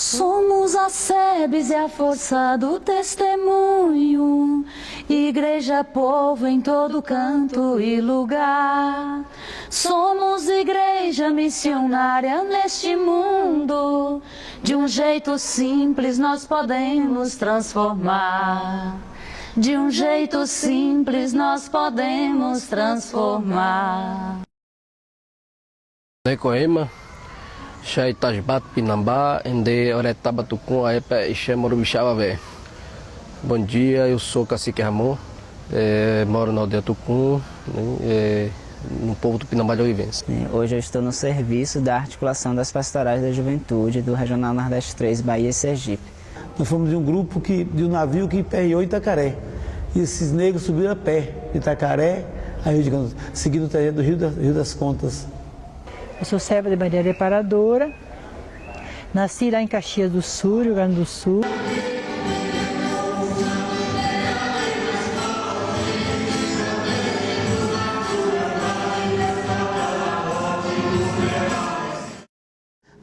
Somos a SEBS e a força do testemunho, igreja, povo em todo canto e lugar. Somos igreja missionária neste mundo, de um jeito simples nós podemos transformar. De um jeito simples nós podemos transformar. Necoema, Shai Tasbat Pinambá, Ende Oretaba Tucum, Aepa e Xemorubixaba. Bom dia, eu sou Cacique Ramon, moro na aldeia Tucum, no povo do Pinambá de Olivense. Hoje eu estou no serviço da articulação das pastorais da juventude do Regional Nordeste 3, Bahia e Sergipe. Nós fomos de um grupo, de um navio que perreou Itacaré. E esses negros subiram a pé de Itacaré, seguindo o trajeto do Rio das Contas. Eu sou serva de Maria Reparadora, nasci lá em Caxias do Sul, Rio Grande do Sul.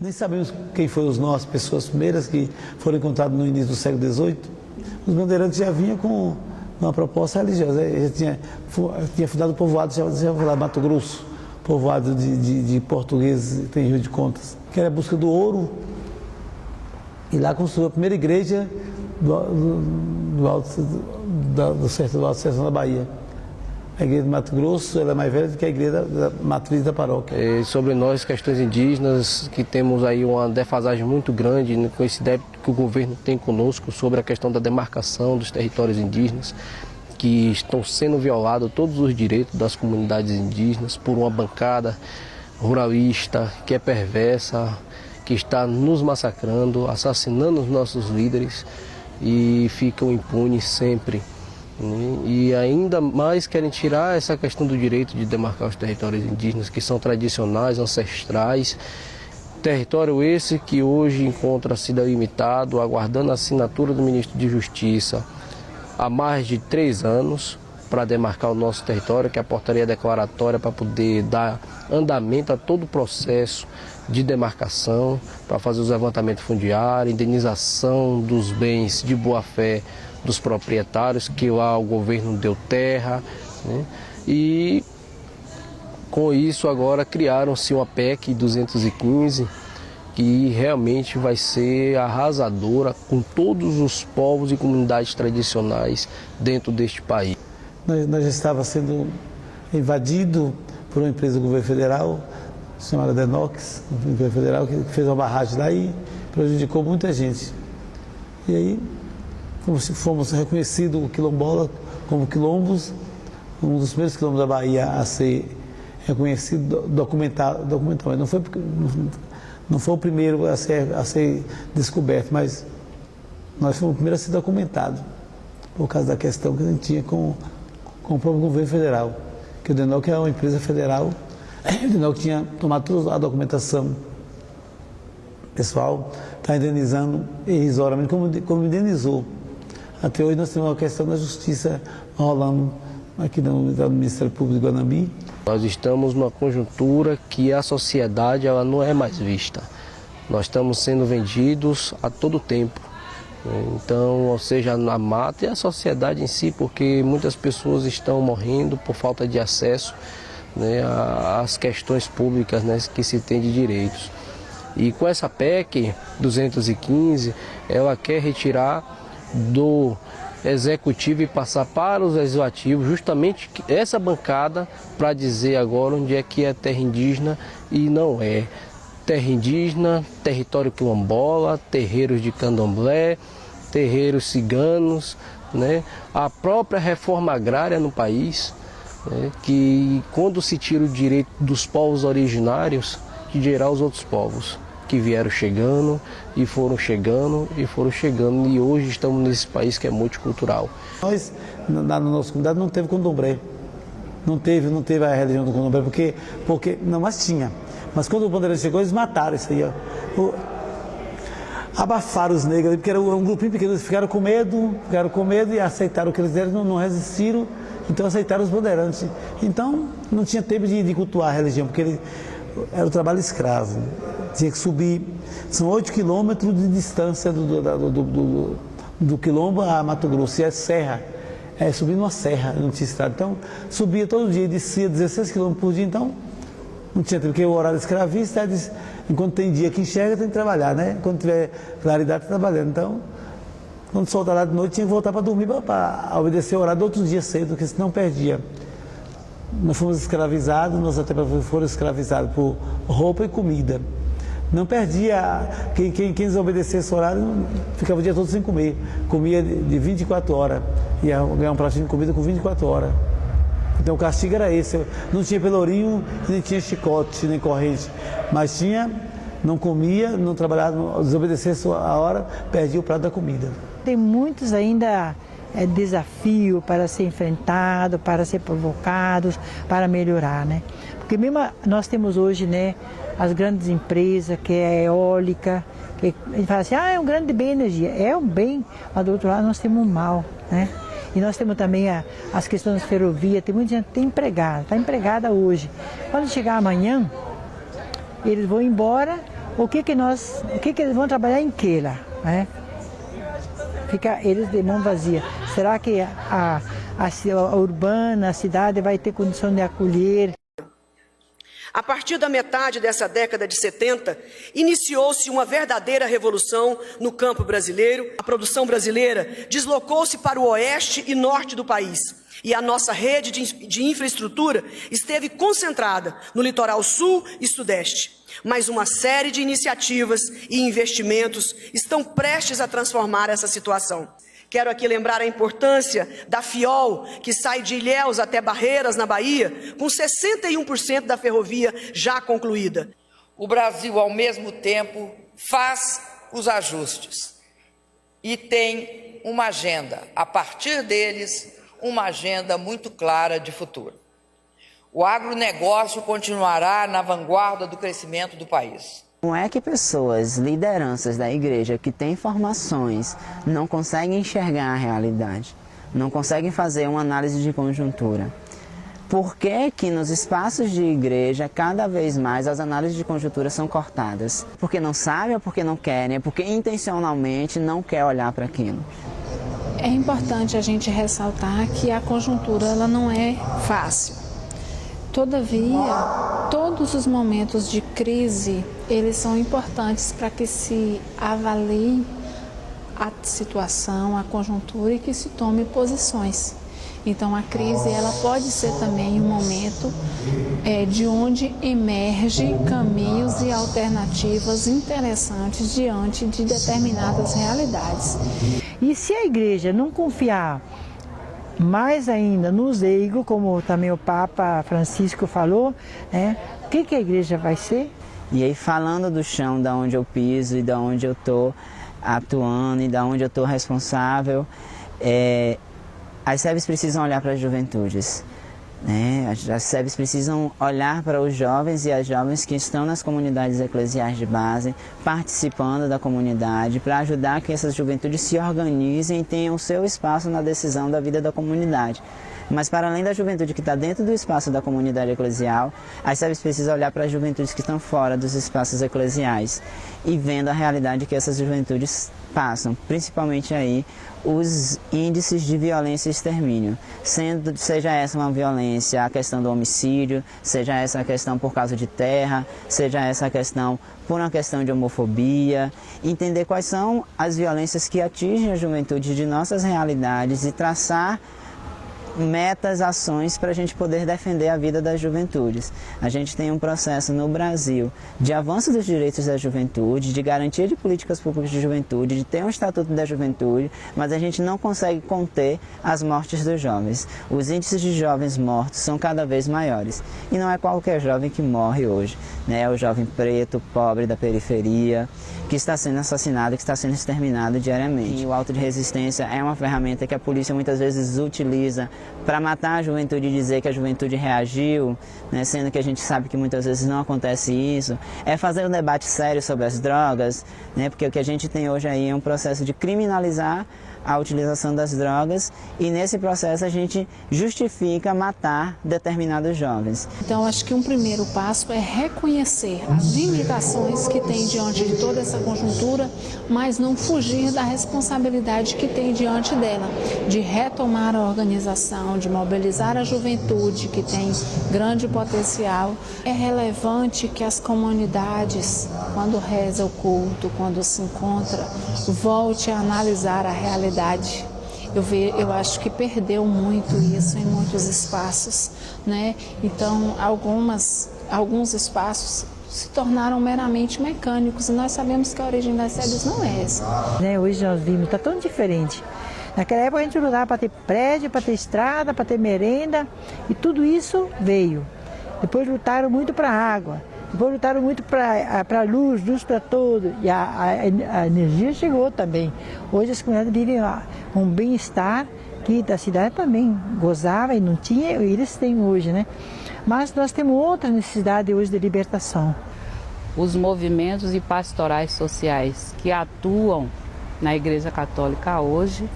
Nem sabemos quem foram as pessoas primeiras que foram encontradas no início do século XVIII. Os bandeirantes já vinham com uma proposta religiosa. Já tinha fundado o povoado, já falava Mato Grosso, povoado de portugueses, tem Rio de Contas, que era a busca do ouro. E lá construiu a primeira igreja do Sertão da Bahia. A igreja de Mato Grosso ela é mais velha do que a igreja da matriz da paróquia. Sobre nós, questões indígenas, que temos aí uma defasagem muito grande com esse débito que o governo tem conosco sobre a questão da demarcação dos territórios indígenas, que estão sendo violados todos os direitos das comunidades indígenas por uma bancada ruralista que é perversa, que está nos massacrando, assassinando os nossos líderes e ficam impunes sempre. E ainda mais querem tirar essa questão do direito de demarcar os territórios indígenas, que são tradicionais, ancestrais. Território esse que hoje encontra-se delimitado, aguardando a assinatura do ministro de Justiça há mais de 3 anos para demarcar o nosso território, que é a portaria declaratória para poder dar andamento a todo o processo de demarcação, para fazer os levantamentos fundiários, indenização dos bens de boa-fé dos proprietários, que lá o governo deu terra, né? E com isso agora criaram-se uma PEC 215, que realmente vai ser arrasadora com todos os povos e comunidades tradicionais dentro deste país. Nós já estava sendo invadido por uma empresa do governo federal, chamada Denox, do governo federal, que fez uma barragem lá e prejudicou muita gente. E aí fomos reconhecidos o quilombola como quilombos, um dos primeiros quilombos da Bahia a ser reconhecido, documentado, mas não foi o primeiro a ser descoberto, mas nós fomos o primeiro a ser documentado, por causa da questão que a gente tinha com o próprio governo federal, que o DENOC é uma empresa federal, o DENOC tinha tomado toda a documentação pessoal, está indenizando irrisoriamente, como indenizou. Até hoje nós temos uma questão da justiça rolando aqui no Ministério Público de Guanambi. Nós estamos numa conjuntura que a sociedade ela não é mais vista. Nós estamos sendo vendidos a todo tempo. Então, ou seja, a mata e a sociedade em si, porque muitas pessoas estão morrendo por falta de acesso, né, às questões públicas, né, que se tem de direitos. E com essa PEC 215, ela quer retirar do executivo e passar para os legislativos justamente essa bancada para dizer agora onde é que é terra indígena e não é. Terra indígena, território quilombola, terreiros de candomblé, terreiros ciganos, né? A própria reforma agrária no país, né? Que quando se tira o direito dos povos originários, que dirá os outros povos que vieram chegando e foram chegando e foram chegando, e hoje estamos nesse país que é multicultural. Nós, na nossa comunidade, não teve candomblé, não teve a religião do candomblé, porque não, mas tinha. Mas quando o bandeirante chegou, eles mataram isso aí, ó. Abafaram os negros, porque era um grupinho pequeno, eles ficaram com medo e aceitaram o que eles deram, não resistiram, então aceitaram os bandeirantes. Então não tinha tempo de cultuar a religião, porque era o trabalho escravo. tinha que subir, são 8 quilômetros de distância do Quilombo a Mato Grosso, e é serra, subir numa serra, não tinha estrada. Então, subia todo dia, descia 16 quilômetros por dia, então não tinha tempo, porque o horário escravista, enquanto tem dia que enxerga, tem que trabalhar, né? Quando tiver claridade, tá trabalhando. Então, quando solta lá de noite, tinha que voltar para dormir, para obedecer o horário do outro dia cedo, porque senão perdia. Nós fomos escravizados, nós até foram escravizados por roupa e comida. Não perdia, quem desobedecesse o horário ficava o dia todo sem comer. Comia de 24 horas, ia ganhar um pratinho de comida com 24 horas. Então o castigo era esse, não tinha pelourinho, nem tinha chicote, nem corrente, mas não comia, não trabalhava, desobedecesse a hora, perdia o prato da comida. Tem muitos ainda desafios para ser enfrentados, para ser provocados, para melhorar, né? Porque mesmo nós temos hoje, né, as grandes empresas, que é a eólica, que a gente fala assim, é um grande bem energia, é um bem, mas do outro lado nós temos um mal, né? E nós temos também as questões das ferrovias, tem muita gente que tem empregada, está empregada hoje. Quando chegar amanhã, eles vão embora, o que eles vão trabalhar em que lá, né? Fica eles de mão vazia. Será que a urbana, a cidade vai ter condição de acolher? A partir da metade dessa década de 70, iniciou-se uma verdadeira revolução no campo brasileiro. A produção brasileira deslocou-se para o oeste e norte do país. E a nossa rede de infraestrutura esteve concentrada no litoral sul e sudeste. Mas uma série de iniciativas e investimentos estão prestes a transformar essa situação. Quero aqui lembrar a importância da FIOL, que sai de Ilhéus até Barreiras, na Bahia, com 61% da ferrovia já concluída. O Brasil, ao mesmo tempo, faz os ajustes e tem uma agenda, a partir deles, uma agenda muito clara de futuro. O agronegócio continuará na vanguarda do crescimento do país. Não é que pessoas, lideranças da igreja que têm formações, não conseguem enxergar a realidade, não conseguem fazer uma análise de conjuntura. Por que que nos espaços de igreja, cada vez mais, as análises de conjuntura são cortadas? Porque não sabem ou porque não querem, é porque intencionalmente não quer olhar para aquilo. É importante a gente ressaltar que a conjuntura ela não é fácil. Todavia, todos os momentos de crise, eles são importantes para que se avalie a situação, a conjuntura e que se tome posições. Então, a crise ela pode ser também um momento de onde emerge caminhos e alternativas interessantes diante de determinadas realidades. E se a igreja não confiar mais ainda nos leigos, como também o Papa Francisco falou, né? O que a igreja vai ser? E aí, falando do chão, da onde eu piso e da onde eu estou atuando e da onde eu estou responsável, as SEBs precisam olhar para as juventudes, né? As SEBs precisam olhar para os jovens e as jovens que estão nas comunidades eclesiais de base, participando da comunidade, para ajudar que essas juventudes se organizem e tenham o seu espaço na decisão da vida da comunidade. Mas para além da juventude que está dentro do espaço da comunidade eclesial, as SEBs precisam olhar para as juventudes que estão fora dos espaços eclesiais e vendo a realidade que essas juventudes passam, principalmente aí os índices de violência e extermínio, seja essa uma violência, a questão do homicídio, seja essa a questão por causa de terra, seja essa a questão por uma questão de homofobia, entender quais são as violências que atingem a juventude de nossas realidades e traçar metas, ações para a gente poder defender a vida das juventudes. A gente tem um processo no Brasil de avanço dos direitos da juventude, de garantia de políticas públicas de juventude, de ter um estatuto da juventude, mas a gente não consegue conter as mortes dos jovens. Os índices de jovens mortos são cada vez maiores. E não é qualquer jovem que morre hoje, né? É o jovem preto, pobre da periferia, que está sendo assassinado, que está sendo exterminado diariamente. E o auto de resistência é uma ferramenta que a polícia muitas vezes utiliza para matar a juventude e dizer que a juventude reagiu, né, sendo que a gente sabe que muitas vezes não acontece isso, é fazer um debate sério sobre as drogas, né, porque o que a gente tem hoje aí é um processo de criminalizar a utilização das drogas e nesse processo a gente justifica matar determinados jovens. Então, acho que um primeiro passo é reconhecer as limitações que tem diante de toda essa conjuntura, mas não fugir da responsabilidade que tem diante dela, de retomar a organização, de mobilizar a juventude que tem grande potencial. É relevante que as comunidades, quando reza o culto, quando se encontra, volte a analisar a realidade. Eu acho que perdeu muito isso em muitos espaços, né? Então, alguns espaços se tornaram meramente mecânicos e nós sabemos que a origem das SEBs não é essa. Hoje nós vimos, está tão diferente. Naquela época a gente lutava para ter prédio, para ter estrada, para ter merenda e tudo isso veio. Depois lutaram muito para a água. Depois lutaram muito para a luz para tudo, e a energia chegou também. Hoje as comunidades vivem um bem-estar que da cidade também gozava e não tinha, e eles têm hoje, né? Mas nós temos outra necessidade hoje de libertação. Os movimentos e pastorais sociais que atuam na Igreja Católica hoje,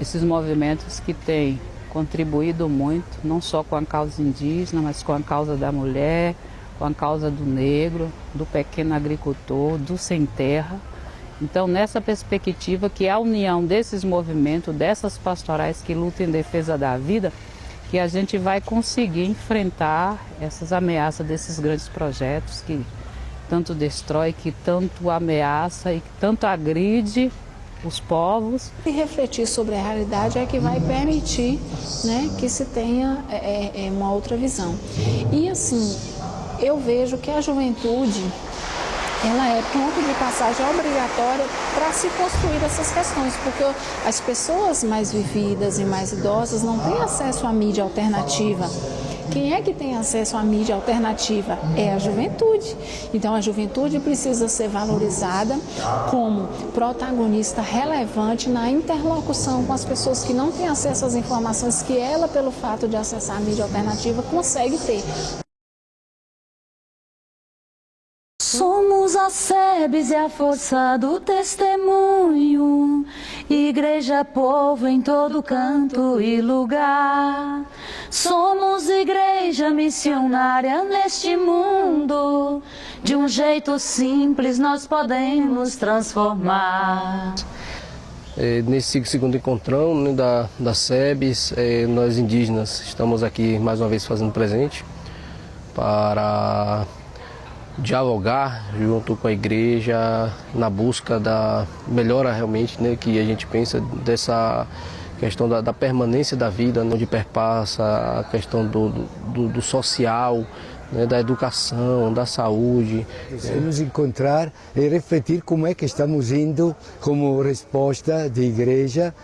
esses movimentos que têm contribuído muito, não só com a causa indígena, mas com a causa da mulher, com a causa do negro, do pequeno agricultor, do sem terra. Então, nessa perspectiva que a união desses movimentos, dessas pastorais que lutam em defesa da vida, que a gente vai conseguir enfrentar essas ameaças desses grandes projetos que tanto destrói, que tanto ameaça e que tanto agride os povos. E refletir sobre a realidade é que vai permitir, né, que se tenha uma outra visão. E assim, eu vejo que a juventude, ela é ponto de passagem obrigatória para se construir essas questões, porque as pessoas mais vividas e mais idosas não têm acesso à mídia alternativa. Quem é que tem acesso à mídia alternativa? É a juventude. Então a juventude precisa ser valorizada como protagonista relevante na interlocução com as pessoas que não têm acesso às informações que ela, pelo fato de acessar a mídia alternativa, consegue ter. Somos a SEBs e a força do testemunho, igreja, povo em todo canto e lugar. Somos igreja missionária neste mundo, de um jeito simples nós podemos transformar. Nesse segundo encontrão, né, da SEBs, nós indígenas estamos aqui mais uma vez fazendo presente para dialogar junto com a igreja na busca da melhora realmente, né, que a gente pensa dessa questão da permanência da vida, onde perpassa a questão do social, né, da educação, da saúde. Nos encontrar e refletir como é que estamos indo como resposta de igreja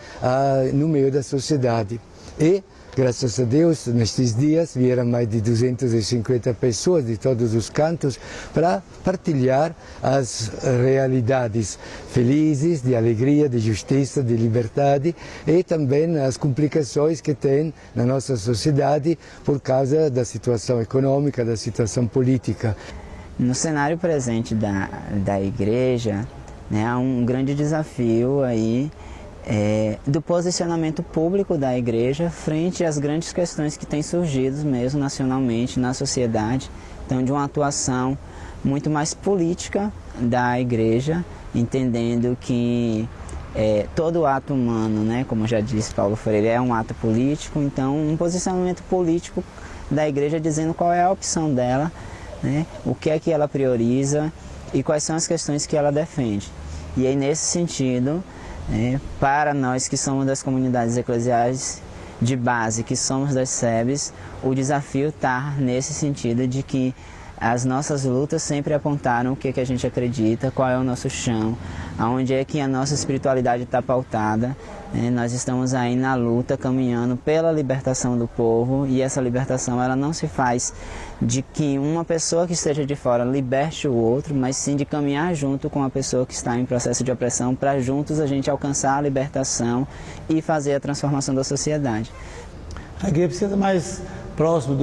no meio da sociedade. E graças a Deus, nestes dias vieram mais de 250 pessoas de todos os cantos para partilhar as realidades felizes, de alegria, de justiça, de liberdade e também as complicações que tem na nossa sociedade por causa da situação econômica, da situação política. No cenário presente da igreja, né, há um grande desafio aí do posicionamento público da igreja frente às grandes questões que têm surgido mesmo nacionalmente na sociedade. Então, de uma atuação muito mais política da igreja, entendendo que todo ato humano, né, como já disse Paulo Freire, é um ato político. Então, um posicionamento político da igreja dizendo qual é a opção dela, né, o que é que ela prioriza e quais são as questões que ela defende. E aí, nesse sentido, para nós que somos das comunidades eclesiais de base, que somos das SEBs, o desafio está nesse sentido de que as nossas lutas sempre apontaram o que a gente acredita, qual é o nosso chão, aonde é que a nossa espiritualidade está pautada. Nós estamos aí na luta, caminhando pela libertação do povo, e essa libertação ela não se faz de que uma pessoa que esteja de fora liberte o outro, mas sim de caminhar junto com a pessoa que está em processo de opressão, para juntos a gente alcançar a libertação e fazer a transformação da sociedade. A igreja precisa estar mais próxima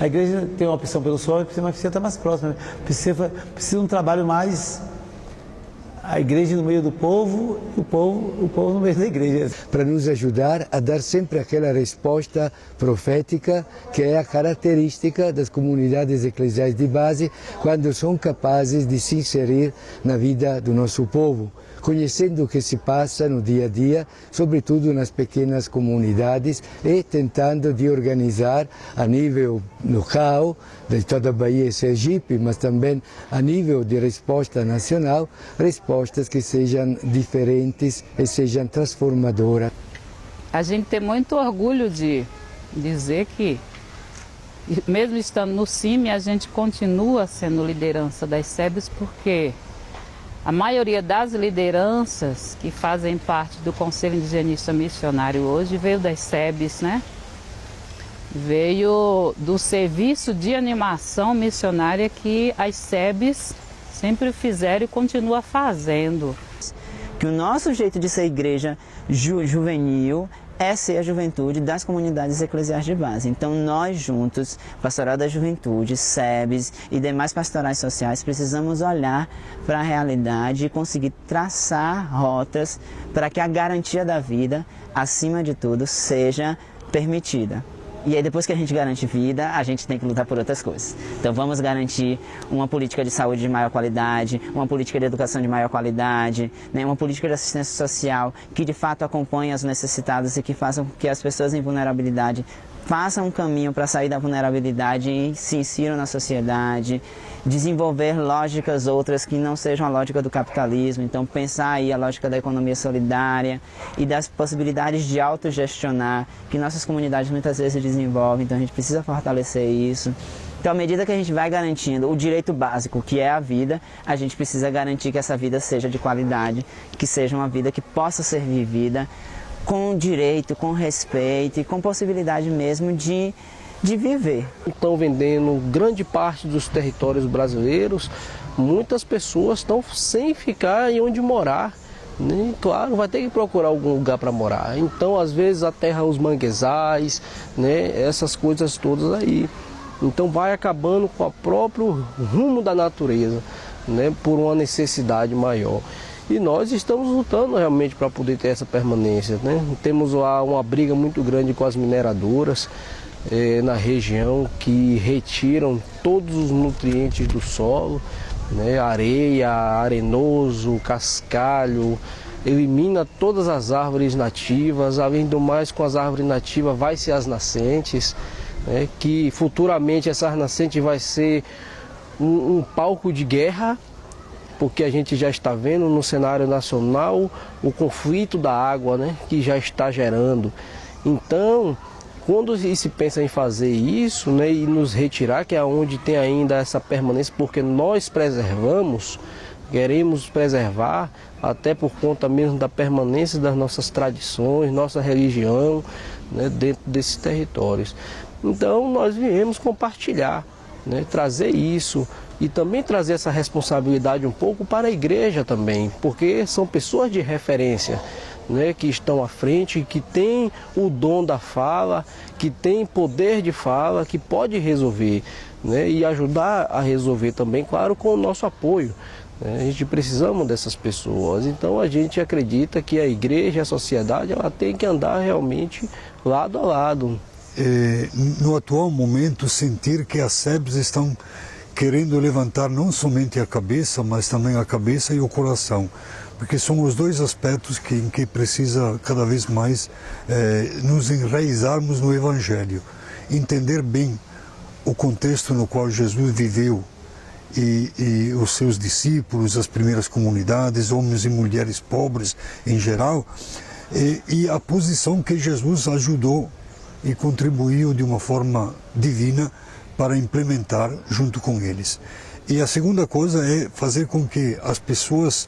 a igreja tem uma opção pelo sol, mas precisa estar mais próxima, precisa de um trabalho mais... A igreja no meio do povo e o povo no meio da igreja. Para nos ajudar a dar sempre aquela resposta profética que é a característica das comunidades eclesiais de base quando são capazes de se inserir na vida do nosso povo, conhecendo o que se passa no dia a dia, sobretudo nas pequenas comunidades, e tentando de organizar a nível local, de toda a Bahia e Sergipe, mas também a nível de resposta nacional, respostas que sejam diferentes e sejam transformadoras. A gente tem muito orgulho de dizer que, mesmo estando no CIMI, a gente continua sendo liderança das SEBs, porque a maioria das lideranças que fazem parte do Conselho Indigenista Missionário hoje veio das SEBs, né? Veio do serviço de animação missionária que as SEBs sempre fizeram e continua fazendo. Que o nosso jeito de ser igreja juvenil é ser a juventude das comunidades eclesiais de base. Então nós juntos, Pastoral da Juventude, SEBs e demais pastorais sociais, precisamos olhar para a realidade e conseguir traçar rotas para que a garantia da vida, acima de tudo, seja permitida. E aí depois que a gente garante vida, a gente tem que lutar por outras coisas. Então vamos garantir uma política de saúde de maior qualidade, uma política de educação de maior qualidade, né? Uma política de assistência social que de fato acompanhe os necessitados e que façam com que as pessoas em vulnerabilidade façam um caminho para sair da vulnerabilidade e se insiram na sociedade, desenvolver lógicas outras que não sejam a lógica do capitalismo, então pensar aí a lógica da economia solidária e das possibilidades de autogestionar que nossas comunidades muitas vezes desenvolvem, então a gente precisa fortalecer isso. Então, à medida que a gente vai garantindo o direito básico, que é a vida, a gente precisa garantir que essa vida seja de qualidade, que seja uma vida que possa ser vivida com direito, com respeito e com possibilidade mesmo de viver. Estão vendendo grande parte dos territórios brasileiros, muitas pessoas estão sem ficar em onde morar. E, claro, vai ter que procurar algum lugar para morar. Então, às vezes, aterra os manguezais, né, essas coisas todas aí. Então, vai acabando com o próprio rumo da natureza, né, por uma necessidade maior. E nós estamos lutando realmente para poder ter essa permanência, né? Temos lá uma briga muito grande com as mineradoras na região que retiram todos os nutrientes do solo, né? Areia, arenoso, cascalho, elimina todas as árvores nativas. Além do mais, com as árvores nativas vai-se as nascentes, né? Que futuramente essas nascentes vai ser um palco de guerra, porque a gente já está vendo no cenário nacional o conflito da água, né, que já está gerando. Então, quando se pensa em fazer isso, né, e nos retirar, que é onde tem ainda essa permanência, porque nós preservamos, queremos preservar, até por conta mesmo da permanência das nossas tradições, nossa religião, né, dentro desses territórios. Então, nós viemos compartilhar, né, trazer isso, e também trazer essa responsabilidade um pouco para a igreja também, porque são pessoas de referência, né, que estão à frente, que têm o dom da fala, que têm poder de fala, que pode resolver, né, e ajudar a resolver também, claro, com o nosso apoio. Né, a gente precisamos dessas pessoas, então a gente acredita que a igreja, a sociedade, ela tem que andar realmente lado a lado. No atual momento, sentir que as SEBs estão querendo levantar não somente a cabeça, mas também a cabeça e o coração, porque são os dois aspectos em que precisa cada vez mais nos enraizarmos no Evangelho, entender bem o contexto no qual Jesus viveu e os seus discípulos, as primeiras comunidades, homens e mulheres pobres em geral, e a posição que Jesus ajudou e contribuiu de uma forma divina para implementar junto com eles. E a segunda coisa é fazer com que as pessoas,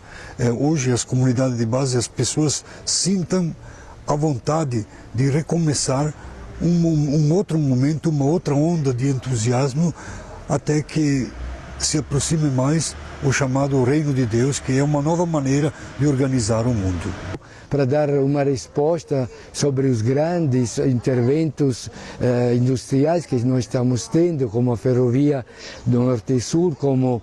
hoje as comunidades de base, as pessoas sintam a vontade de recomeçar um outro momento, uma outra onda de entusiasmo, até que se aproxime mais o chamado Reino de Deus, que é uma nova maneira de organizar o mundo. Para dar uma resposta sobre os grandes interventos industriais que nós estamos tendo, como a ferrovia do Norte e Sul, como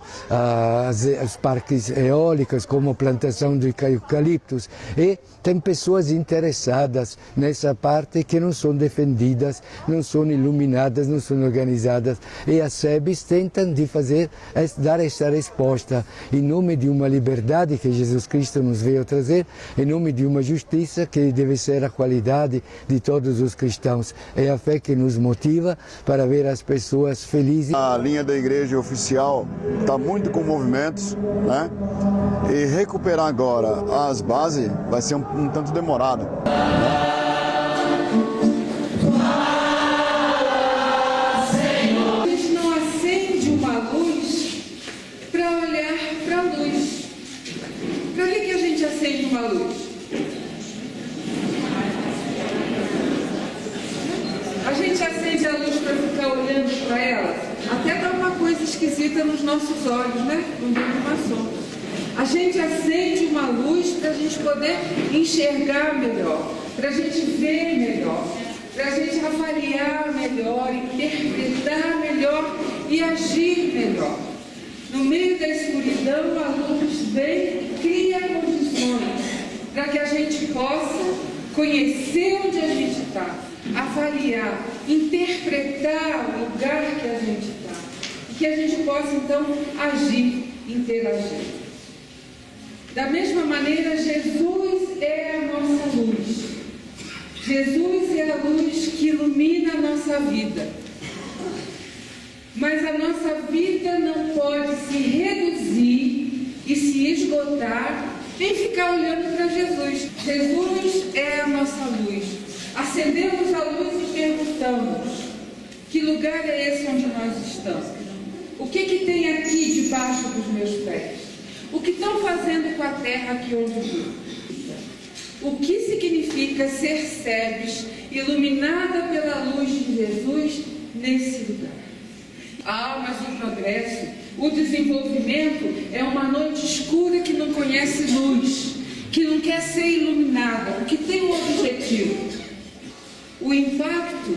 os parques eólicos, como a plantação de eucaliptos. E tem pessoas interessadas nessa parte que não são defendidas, não são iluminadas, não são organizadas. E as SEBs tentam de dar essa resposta em nome de uma liberdade que Jesus Cristo nos veio trazer, em nome de uma justiça que deve ser a qualidade de todos os cristãos. É a fé que nos motiva para ver as pessoas felizes. A linha da igreja oficial está muito com movimentos, né? E recuperar agora as bases vai ser um tanto demorado. A gente não acende uma luz para olhar para a luz. Para que a gente acende uma luz? A gente acende a luz para ficar olhando para ela, até dá uma coisa esquisita nos nossos olhos, né? No meio de uma sombra. A gente acende uma luz para a gente poder enxergar melhor, para a gente ver melhor, para a gente avaliar melhor, interpretar melhor e agir melhor. No meio da escuridão, a luz vem e cria condições para que a gente possa conhecer onde a gente está, avaliar, interpretar o lugar que a gente está, e que a gente possa então agir, interagir. Da mesma maneira, Jesus é a nossa luz. Jesus é a luz que ilumina a nossa vida. Mas a nossa vida não pode se reduzir e se esgotar em ficar olhando para Jesus. Jesus é a nossa luz. Acendemos a luz e perguntamos: que lugar é esse onde nós estamos? O que tem aqui debaixo dos meus pés? O que estão fazendo com a terra aqui onde vivo? O que significa ser SEBs, iluminada pela luz de Jesus nesse lugar? Mas o progresso, o desenvolvimento é uma noite escura que não conhece luz, que não quer ser iluminada, que tem um objetivo. O impacto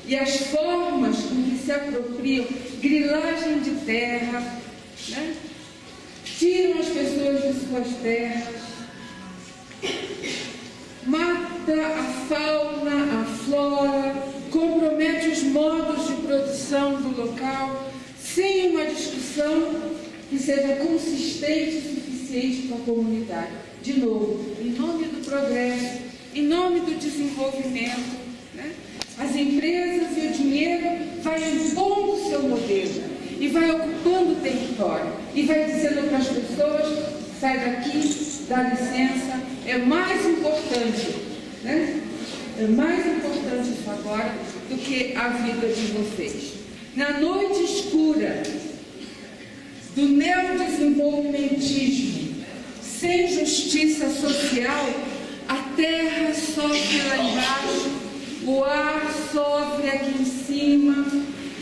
e as formas com que se apropriam, grilagem de terra, né? Tiram as pessoas de suas terras, mata a fauna, a flora, compromete os modos de produção do local, sem uma discussão que seja consistente e suficiente para a comunidade. De novo, em nome do progresso, em nome do desenvolvimento, né? As empresas e o dinheiro vai impondo o seu modelo e vai ocupando o território e vai dizendo para as pessoas: sai daqui, dá licença, é mais importante, né? É mais importante isso agora do que a vida de vocês. Na noite escura do neodesenvolvimentismo, sem justiça social, a terra sofre lá embaixo, o ar sofre aqui em cima,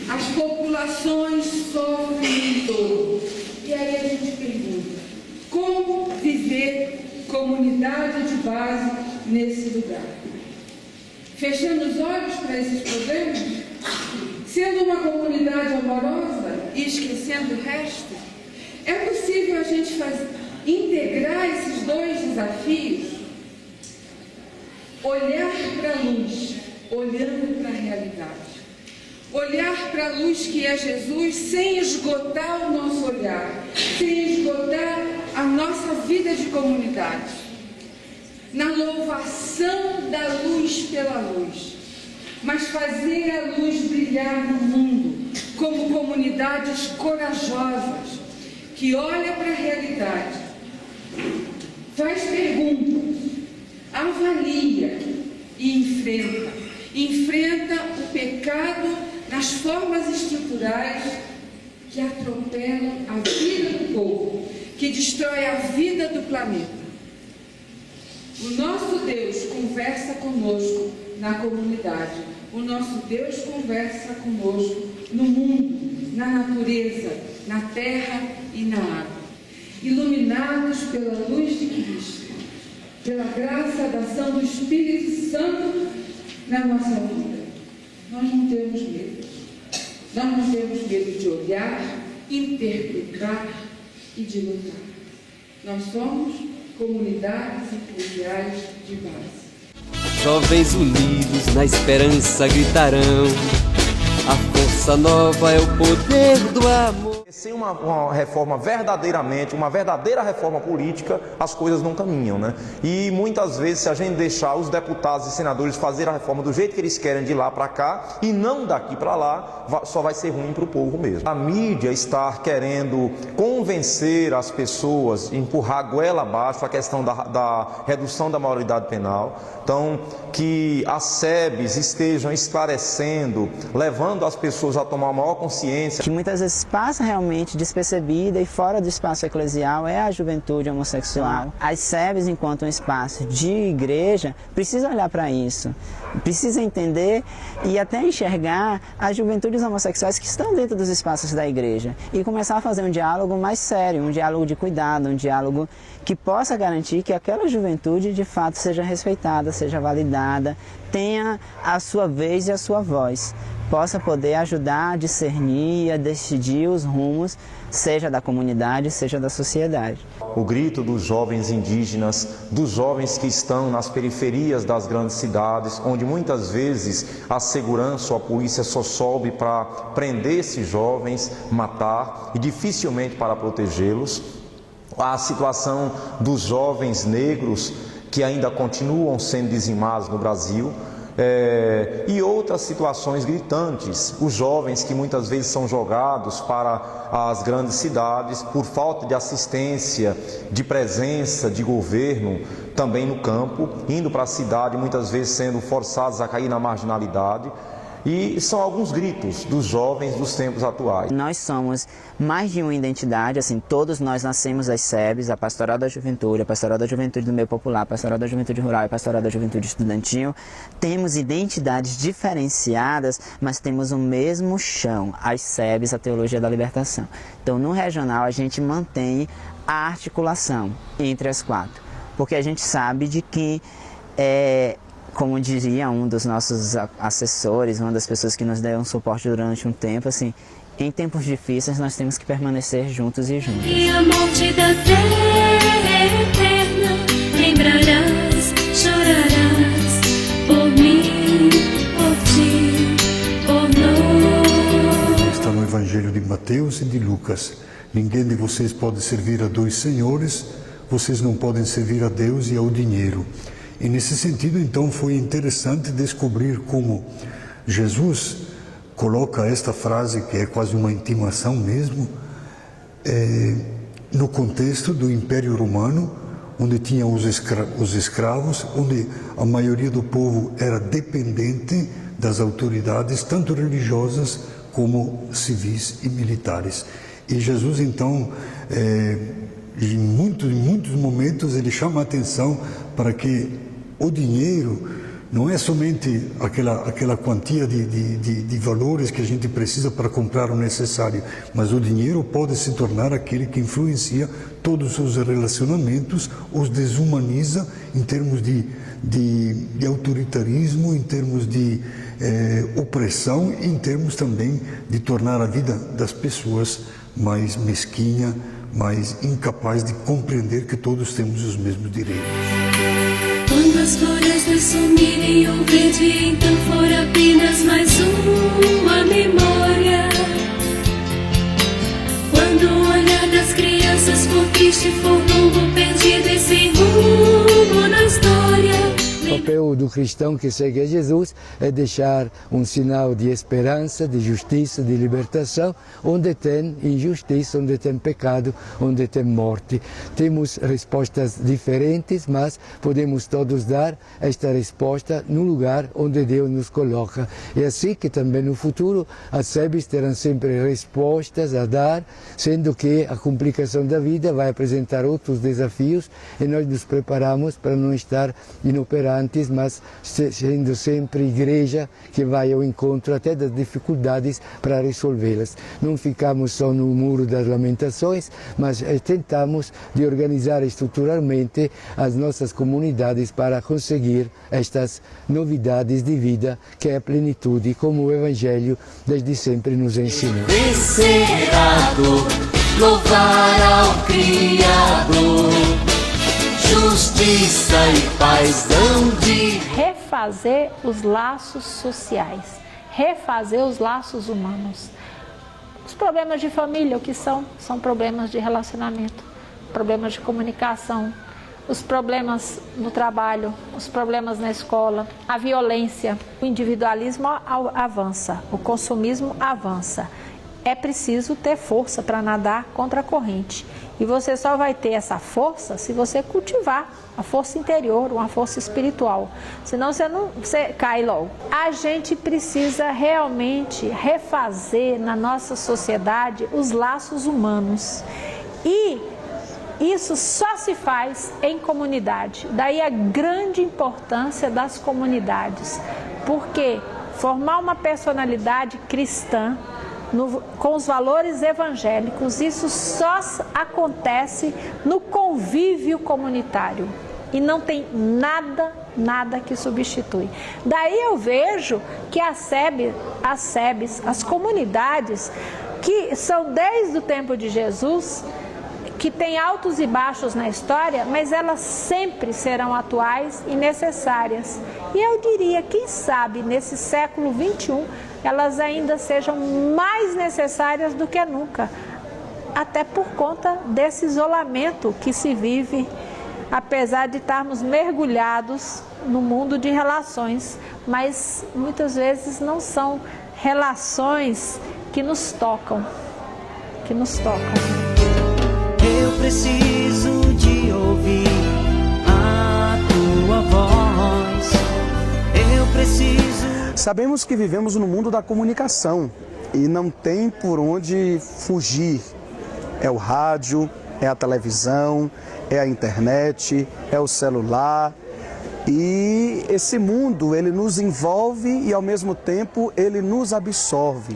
as populações sofrem em torno. E aí a gente pergunta: como viver comunidade de base nesse lugar? Fechando os olhos para esses problemas? Sendo uma comunidade amorosa e esquecendo o resto? É possível a gente integrar esses dois desafios? Olhar para a luz, olhando para a realidade. Olhar para a luz que é Jesus sem esgotar o nosso olhar, sem esgotar a nossa vida de comunidade. Na louvação da luz pela luz, mas fazer a luz brilhar no mundo como comunidades corajosas, que olha para a realidade, faz perguntas, avalia e enfrenta o pecado nas formas estruturais que atropelam a vida do povo, que destrói a vida do planeta. O nosso Deus conversa conosco na comunidade. O nosso Deus conversa conosco no mundo, na natureza, na terra e na água. Iluminados pela luz de Cristo, pela graça da ação do Espírito Santo na nossa vida. Nós não temos medo. Nós não temos medo de olhar, interpretar e de lutar. Nós somos comunidades eclesiais de base. Jovens unidos na esperança gritarão: a força nova é o poder do amor. Sem uma reforma verdadeiramente, uma verdadeira reforma política, as coisas não caminham, né? E muitas vezes, se a gente deixar os deputados e senadores fazer a reforma do jeito que eles querem de lá para cá e não daqui para lá, só vai ser ruim para o povo mesmo. A mídia está querendo convencer as pessoas, empurrar a goela abaixo a questão da redução da maioridade penal. Então, que as SEBs estejam esclarecendo, levando as pessoas a tomar maior consciência. Que muitas vezes passa realmente despercebida e fora do espaço eclesial é a juventude homossexual. As SEBs, enquanto um espaço de igreja, precisa olhar para isso, precisa entender e até enxergar as juventudes homossexuais que estão dentro dos espaços da igreja e começar a fazer um diálogo mais sério, um diálogo de cuidado, um diálogo que possa garantir que aquela juventude de fato seja respeitada, seja validada, tenha a sua vez e a sua voz, possa poder ajudar a discernir e a decidir os rumos, seja da comunidade, seja da sociedade. O grito dos jovens indígenas, dos jovens que estão nas periferias das grandes cidades, onde muitas vezes a segurança ou a polícia só sobe para prender esses jovens, matar e dificilmente para protegê-los. A situação dos jovens negros que ainda continuam sendo dizimados no Brasil. E outras situações gritantes, os jovens que muitas vezes são jogados para as grandes cidades por falta de assistência, de presença de governo também no campo, indo para a cidade muitas vezes sendo forçados a cair na marginalidade. E são alguns gritos dos jovens dos tempos atuais. Nós somos mais de uma identidade, assim, todos nós nascemos das SEBs, a Pastoral da Juventude, a Pastoral da Juventude do Meio Popular, a Pastoral da Juventude Rural e a Pastoral da Juventude Estudantil. Temos identidades diferenciadas, mas temos o mesmo chão, as SEBs, a Teologia da Libertação. Então, no regional, a gente mantém a articulação entre as quatro, porque a gente sabe de que como diria um dos nossos assessores, uma das pessoas que nos deu um suporte durante um tempo, assim, em tempos difíceis nós temos que permanecer juntos e juntas. E a morte da terra é eterna, lembrarás, chorarás, por mim, por ti, por nós. Está no Evangelho de Mateus e de Lucas. Ninguém de vocês pode servir a dois senhores, vocês não podem servir a Deus e ao dinheiro. E nesse sentido, então, foi interessante descobrir como Jesus coloca esta frase, que é quase uma intimação mesmo, no contexto do Império Romano, onde tinha os escravos, onde a maioria do povo era dependente das autoridades, tanto religiosas como civis e militares. E Jesus, então, em muitos momentos, ele chama a atenção para que o dinheiro não é somente aquela quantia de valores que a gente precisa para comprar o necessário, mas o dinheiro pode se tornar aquele que influencia todos os seus relacionamentos, os desumaniza em termos de autoritarismo, em termos de opressão e em termos também de tornar a vida das pessoas mais mesquinha, mais incapaz de compreender que todos temos os mesmos direitos. Quando as florestas sumirem, o verde então for apenas mais uma memória. Quando o olhar das crianças for triste, for longo, perdido e sem rumo na história. papel do cristão que segue a Jesus é deixar um sinal de esperança, de justiça, de libertação, onde tem injustiça, onde tem pecado, onde tem morte. Temos respostas diferentes, mas podemos todos dar esta resposta no lugar onde Deus nos coloca. É assim que também no futuro as SEBs terão sempre respostas a dar, sendo que a complicação da vida vai apresentar outros desafios e nós nos preparamos para não estar inoperantes, mas sendo sempre igreja que vai ao encontro até das dificuldades para resolvê-las. Não ficamos só no muro das lamentações, mas tentamos de organizar estruturalmente as nossas comunidades para conseguir estas novidades de vida que é a plenitude, como o Evangelho desde sempre nos ensinou. Louvar ao Criador, justiça e paz dão de refazer os laços sociais, refazer os laços humanos. Os problemas de família, o que são? São problemas de relacionamento, problemas de comunicação, os problemas no trabalho, os problemas na escola, a violência. O individualismo avança, o consumismo avança. É preciso ter força para nadar contra a corrente. E você só vai ter essa força se você cultivar a força interior, uma força espiritual. Senão você cai logo. A gente precisa realmente refazer na nossa sociedade os laços humanos. E isso só se faz em comunidade. Daí a grande importância das comunidades. Porque formar uma personalidade cristã com os valores evangélicos, isso só acontece no convívio comunitário e não tem nada que substitui. Daí eu vejo que as SEBs, as comunidades que são desde o tempo de Jesus, que tem altos e baixos na história, mas elas sempre serão atuais e necessárias. E eu diria, quem sabe, nesse século XXI, elas ainda sejam mais necessárias do que nunca, até por conta desse isolamento que se vive, apesar de estarmos mergulhados no mundo de relações, mas muitas vezes não são relações que nos tocam, Eu preciso de ouvir a tua voz. Eu preciso. Sabemos que vivemos no mundo da comunicação e não tem por onde fugir. É o rádio, é a televisão, é a internet, é o celular. E esse mundo, ele nos envolve e ao mesmo tempo ele nos absorve.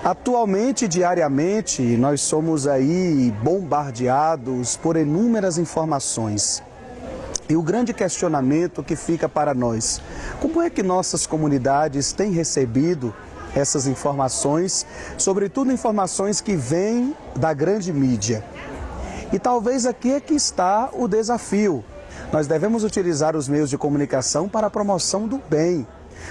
Atualmente, diariamente, nós somos aí bombardeados por inúmeras informações. E o grande questionamento que fica para nós, como é que nossas comunidades têm recebido essas informações, sobretudo informações que vêm da grande mídia? E talvez aqui é que está o desafio. Nós devemos utilizar os meios de comunicação para a promoção do bem,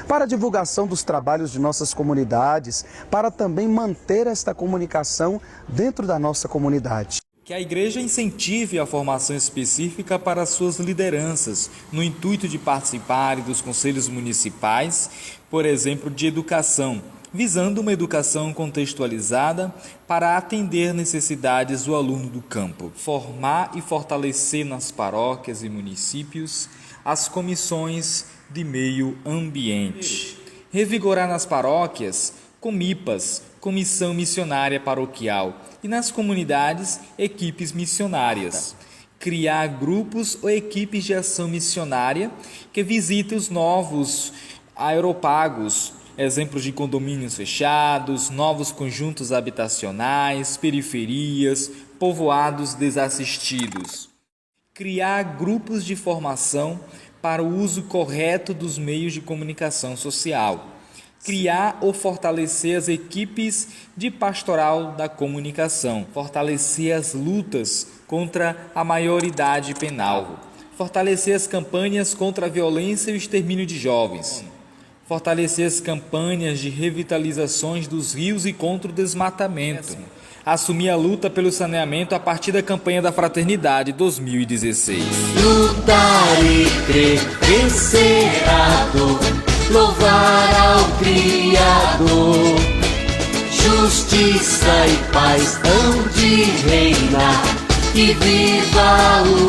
para a divulgação dos trabalhos de nossas comunidades, para também manter esta comunicação dentro da nossa comunidade. Que a igreja incentive a formação específica para suas lideranças, no intuito de participarem dos conselhos municipais, por exemplo, de educação, visando uma educação contextualizada para atender necessidades do aluno do campo. Formar e fortalecer nas paróquias e municípios as comissões de meio ambiente. Revigorar nas paróquias, comipas, Comissão Missionária Paroquial, e nas comunidades, equipes missionárias. Criar grupos ou equipes de ação missionária que visitem os novos aeropagos, exemplos de condomínios fechados, novos conjuntos habitacionais, periferias, povoados desassistidos. Criar grupos de formação para o uso correto dos meios de comunicação social. Criar ou fortalecer as equipes de pastoral da comunicação. Fortalecer as lutas contra a maioridade penal. Fortalecer as campanhas contra a violência e o extermínio de jovens. Fortalecer as campanhas de revitalizações dos rios e contra o desmatamento. assumir a luta pelo saneamento a partir da campanha da Fraternidade 2016. Lutar e crer, vencer a dor, louvar ao Criador. Justiça e paz hão de reinar, e viva o